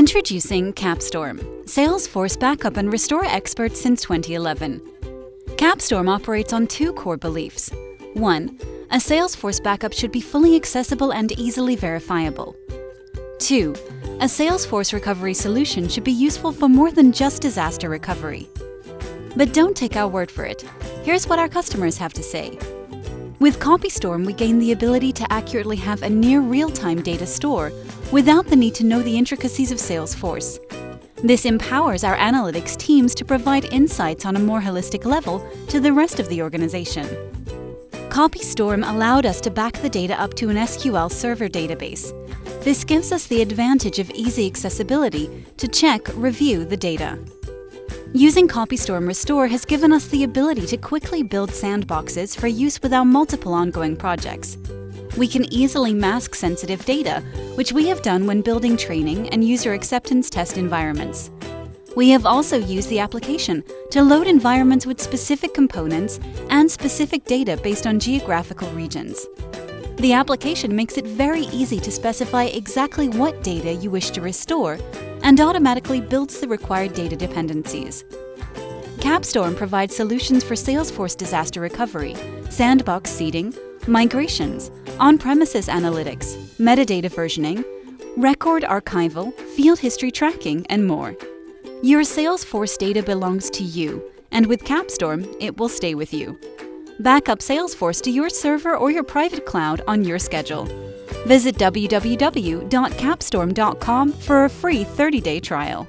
Introducing Capstorm, Salesforce backup and restore expert since 2011. Capstorm operates on two core beliefs. 1. A Salesforce backup should be fully accessible and easily verifiable. 2. A Salesforce recovery solution should be useful for more than just disaster recovery. But don't take our word for it. Here's what our customers have to say. With Capstorm, we gain the ability to accurately have a near real-time data store without the need to know the intricacies of Salesforce. This empowers our analytics teams to provide insights on a more holistic level to the rest of the organization. Capstorm allowed us to back the data up to an SQL Server database. This gives us the advantage of easy accessibility to check, review the data. Using Capstorm Restore has given us the ability to quickly build sandboxes for use with our multiple ongoing projects. We can easily mask sensitive data, which we have done when building training and user acceptance test environments. We have also used the application to load environments with specific components and specific data based on geographical regions. The application makes it very easy to specify exactly what data you wish to restore and automatically builds the required data dependencies. Capstorm provides solutions for Salesforce disaster recovery, sandbox seeding, migrations, on-premises analytics, metadata versioning, record archival, field history tracking, and more. Your Salesforce data belongs to you, and with Capstorm, it will stay with you. Back up Salesforce to your server or your private cloud on your schedule. Visit www.capstorm.com for a free 30-day trial.